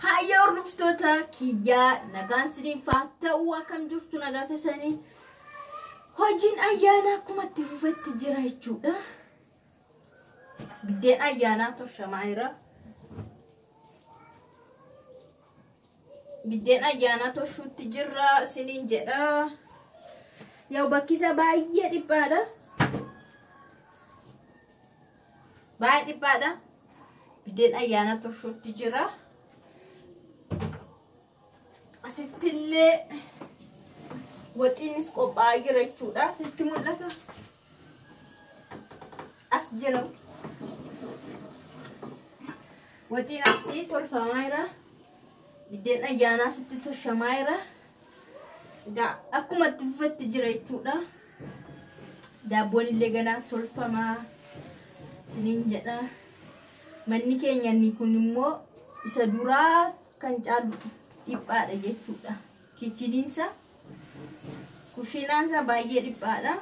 Hayyoo hordoftoota kiyyaa nagaan siniifaa ta'uu akkam jirtu nagaa keessanii hojiin ayyaana akkuma itti fufetti jira jechuudha. Biddeen ayyaanaa toshamaa jira. Biddeen ayyaanaa toshuutti jira siniin jedha. Yoo bakkisa baay'ee dhiphaadha. Baay'ee dhiphaadha. Biddeen ayyaanaa toshuutti jira. Asittillee waxiinis qophaa'aa jira jechuudha. Sitti mul'ata. As jira. Waxiin asii tolfamaa jira. Biddeen ayyaanaa sitti toshamaa jira. Akkuma itti fufetti jira jechuudha. Daabboon illee ganaa tolfamaa. Siniin jedha. Manni keenya inni kun immoo isa duraa kan caalu dhiphaadha jechuudha. Kichiniinsa kushinaansa baay'ee dhiphaadha.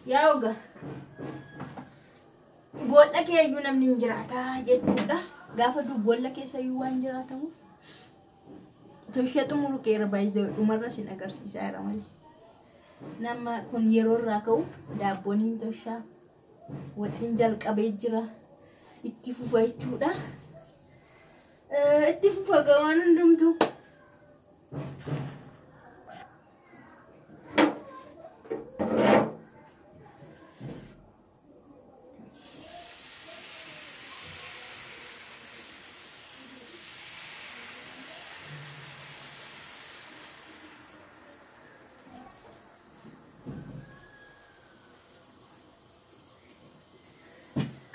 Yaa oga boolla keeyyuu namni hin jiraata jechuudha. Gaafa boolla keessayyuu waan jiraatamu toshee xumuru keera baay'ee dhumarra sin agarsiisaa jira malee. Nama kun yeroo irraa ka'u daabboon hin toshaa waxiin jalqabee jira itti fufa jechuudha. Itti fufa gawaan hundumtu.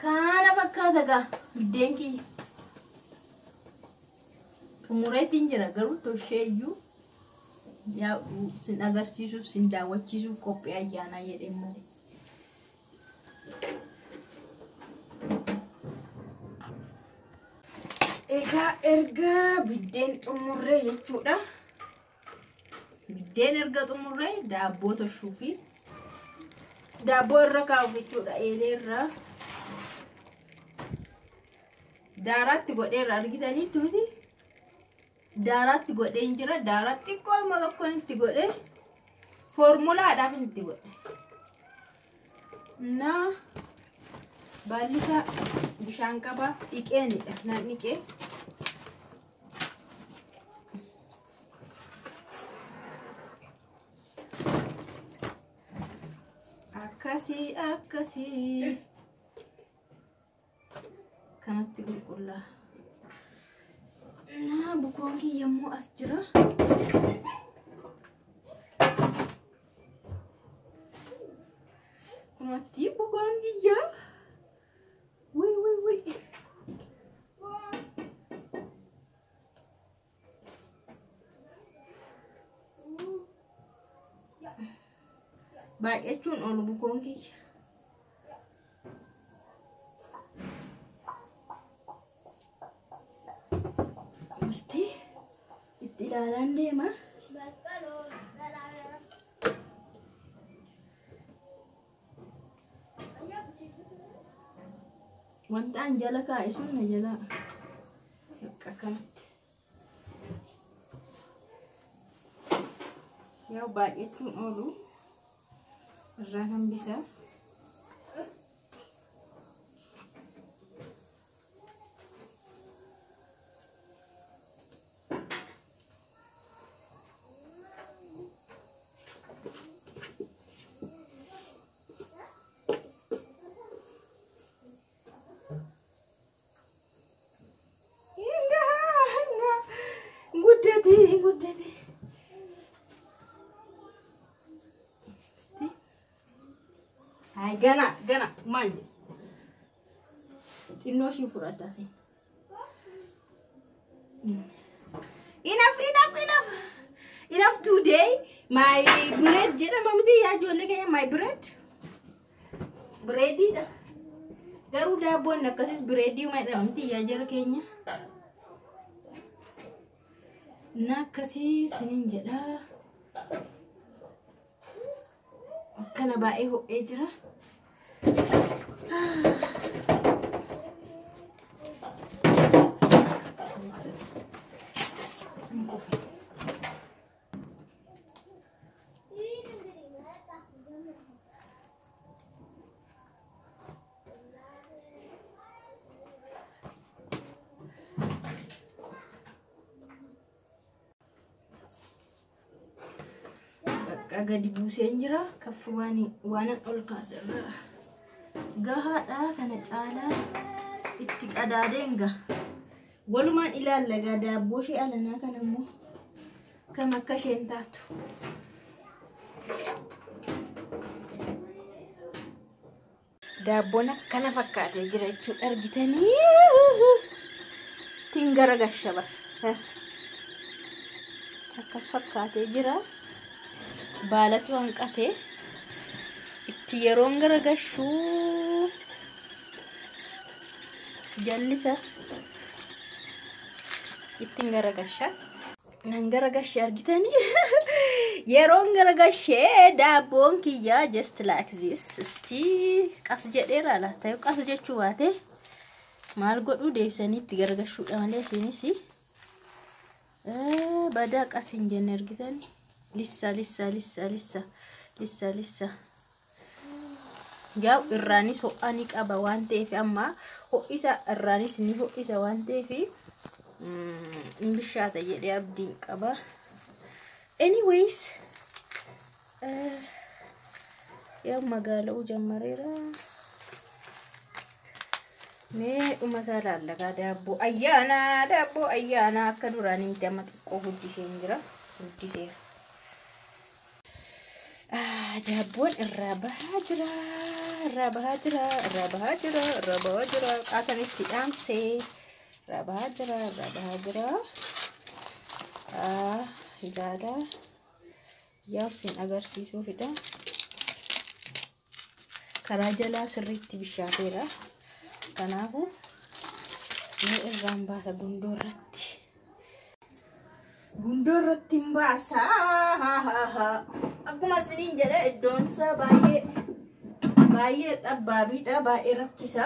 Kana fakkaata gaa biddeen kiyya. Xumureetiin jira garuu tosheeyyuu yaa sin agarsiisuuf sin daawwachiisuuf qophii ayyaanaa jedheen malee. Egaa erga biddeen xumurree jechuudha. Biddeen erga xumurree daabboo toshuu fi daabboo irra kaa'uuf jechuudha. Eelee irra daaraatti godheerra argitanii tuuti. Daaraatti godheen jira. Daaraatti xiqqoo amma tokkoon itti godhe foormulaadhaaf itti godhe. Na baallisa bishaan qaba dhiqeenidha. Naan dhiqee akkasii kanatti qulqullaa. Bukoon kiyya immoo as jira. Kunatti bukoon kiyya. Wai. Baay'achuun oolu bukoon kiyya. Itti ilaalaan deema. Wanta an jala kaa'e sun na jala akka kanatti. Yaa baay'achuun oolu irraa kan bisaa. Guddate. Hai gana manje. Xinnoo ishii fudhata sen. Enough today. My bread jedhama miti yaa ijoollee keenya my bread. Breadidha. Garuu daabboon akkasis breedii jedhama miti yaa jara keenya. Nakasi sinin jedha. Akkana baay'ee ho'ee jira. gadi buuseen jira kaffi waan ol kaasirra gahaadha kana caalaa itti qadaadeenga walumaan ilaalla gaa daabboo ishee alanaa kana immoo kam akka isheen taatu daabboon akkana fakkaatee jira jechuudha argitanii ittiin garagasha bara akkas fakkaatee jira baalatu hanqatee itti yeroon garagashuu jallisas ittiin garagasha nan garagashe argitanii yeroon garagashee daabboon kiyyaa just like this isti qas jedheera laata yoo qas jechuu baate maal godhuu deebisanii itti garagashuudha malee isinis badaa qas hin jenne argitanii lissa yaa irraanis ho'anii qaba waan ta'eef amma ho'isa irraanis ni ho'isa waan ta'eef bishaata jedhee abdiin qaba anyways yaa magaalaa ujammareera mee umasaa laallagaa daabboo ayyaana akka duraanii miti amma xiqqoo guddiseen jira guddiseera daabboon irraa bahaa jira qaatan itti dhaamsee irraa bahaa jira ilaala yaabsiin agarsiisuufidha karaa jalaa sirriitti bishaateera kanaafu mee irraan baasa gundoo irratti hin baasa akkuma isiniin jedhe iddoon isaa baay'ee xabbaabiidha baay'ee rakkisa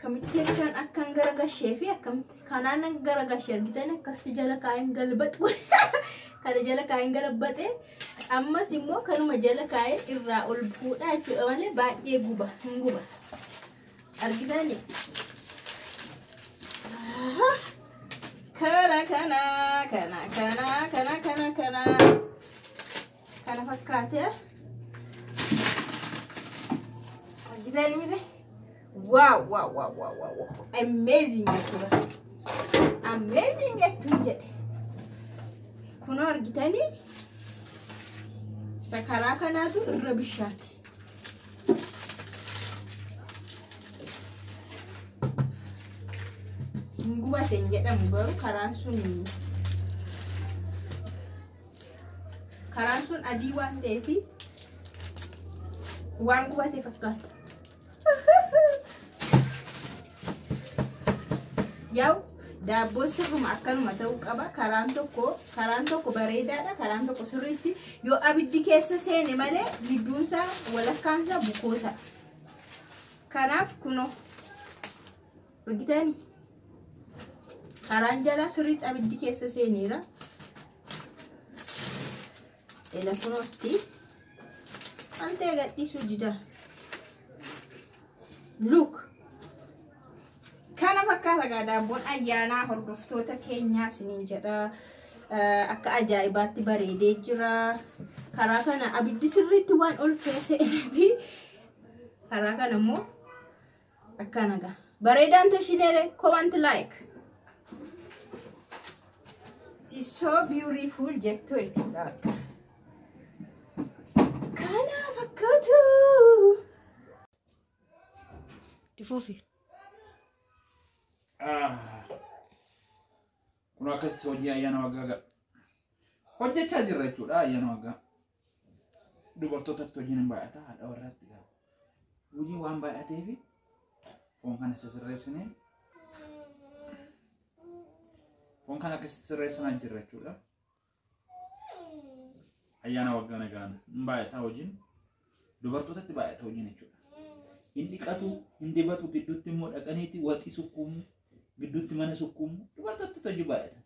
kamitti kan akkan garagashee fi akkamitti kanaan garagashee argitan akkasti jala kaa'een galbatu kana jala kaa'een galbate ammas immoo kanuma jala kaa'een irraa ol fuudha jechuudha malee baay'ee guba argitani kana fakkaatee argitani wow amazing jechuudha jedhe kunoo argitani sakaraa kanaatu irra bishaate gubateen jedhamu garuu karaan sun adii waan ta'eef waan gubatee fakkaata yaw daabboo sirruma akkanuma ta'uu qaba karaan tokko bareedaadha karaan tokko sirriitti yoo abiddi keessa seene malee gidduunsaa walakkaansaa bukoota kanaaf kunoo argitani karaan jalaa sirriitti abiddi keessa seeneera ela kunootti antee gadhiisuu jida look kana fakkaata gaa daabboon ayyaanaa hordoftoota keenyaa isiniin jedha akka ajaa'ibaatti bareedee jira karaa kana abiddi sirriitti waan ol keessee fi karaa kana immoo akkana gaa bareedaan tashineere comment like it is so beautiful jettu jechuudha kana fakkaatu tifuufi kun akkasitti hojii ayyaana waggaa hojjechaa jirra jechuudha ayyaana waggaa dubartootatti hojiin hin baay'ata haadha warraatti hojii waan baay'ateef foon kana sirreessinee foon kana akkasitti sirreessinaa jirra jechuudha ayyaana waggaa nagaan hin baay'ata hojiin dubartootatti baay'ata hojiin jechuudha inni dhiqatu hin dibatu gidduutti immoo dhaqaniiti waxii sukkuumu gidduutti mana sukkuumu dubartootatti hojii baay'ata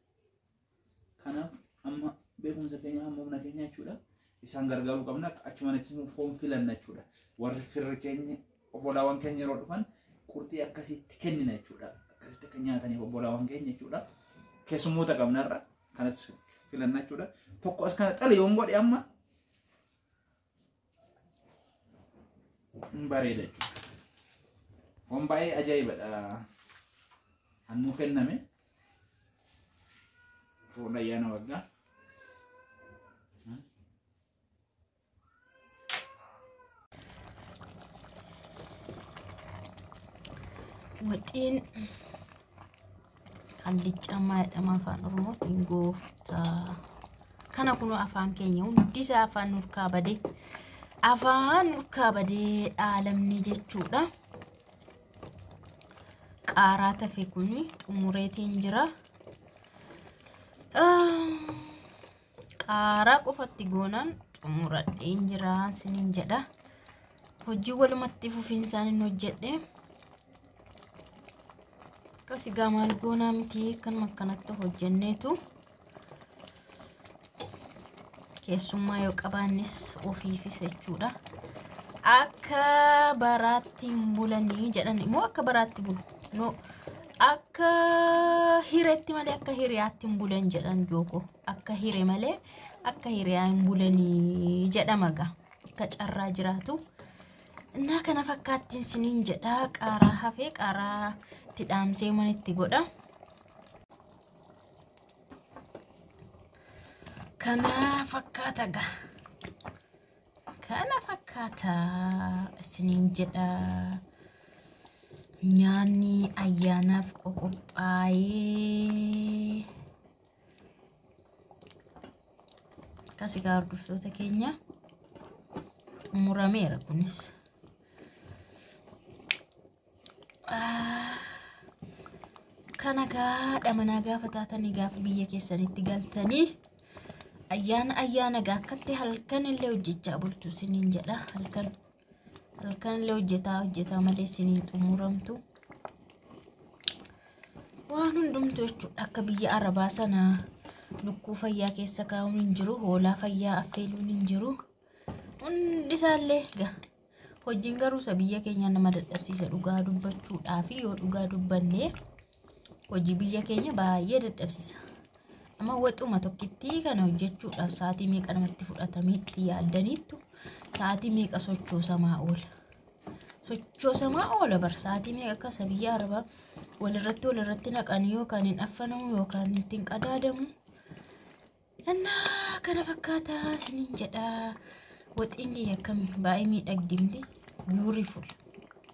kanaaf amma beekumsa keenya amma humna keenya jechuudha isaan gargaaruu qabna achumaanitti foon filanna jechuudha warri firri keenya obbolaawwan keenya yeroo dhufan qurxii akkasitti kennina jechuudha akkasitti akka nyaataniif obbolaawwan keenya jechuudha keessummoota qabnarra kanas filanna jechuudha tokko as kana xale yoon godhe amma bareeda jechuudha. Foon baay'ee ajaa'ibadha. Hannuu kenname foon ayyaana waggaa. Waxiin hallichaa jedhama afaan Oromootiin gooftaa. Kana kun afaan keenya hundi isaa afaan nurkaa badee dhaalamni jechuudha. Qaaraa tafe kun xumureetiin jira. Qaaraa qofatti goonaan xumuradheen jira sinin jedha. Hojii walumatti fufinsaan hin hojjedhe. Kasi gamal goonaa miti kan makkanatti hojjenneetu keessummaa yoo qabaannis ofiifis jechuudha. Akka baraatti hin bulanii jedhan immoo akka baraatti bulu. No, akka hireetti malee akka hiriyaatti hin bulan jedhan jooko. Akka hiree malee akka hiriyaa hin bulanii jedhama gaa. Akka carraa jiraatu. Innaa kana fakkaattiin siniin jedha. Qaaraa hafee qaaraa itti dhaamsee manitti godha. Kana fakkaata gaa. Kana fakkaata siniin jedha. Nyaanni ayyaanaaf qophaa'ee. Akkasii gaa hordoftoota keenya xumurameera kunis. Kana gaa dhamanaa gaafa taatanii gaafa biyya keessanitti galtanii ayyaana gaa akkatti halkan illee hojjechaa bultu siniin jedha. Halkan illee hojjetaa malee siniin xumuramtu. Waan hundumtu jechuudha. Akka biyya Arabaa sana lukkuu fayyaa keessa kaa'uun hin jiru, hoolaa fayyaa affeeluun hin jiru. Hundi isaallee gaa hojiin garuu biyya keenya nama dadhabsiisa dhugaa dubbachuudhaaf yoo dhugaa dubbanne hojii biyya keenya baay'ee dadhabsiisa. Amma waxuma tokkitti kana hojjechuudhaaf sa'aatii meeqa namatti fudhatameetti yaaddaniittu sa'aatii meeqa sochoosamaa oola bar sa'aatii meeqa akka biyya Arabaa walirratti naqanii yookaan hin affanamu yookaan ittiin qadaadamu. Innaa kana fakkaata siniin jedha. Waxiin akkam baay'ee miidhagdimti. Beautiful,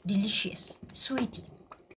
delicious, sweet.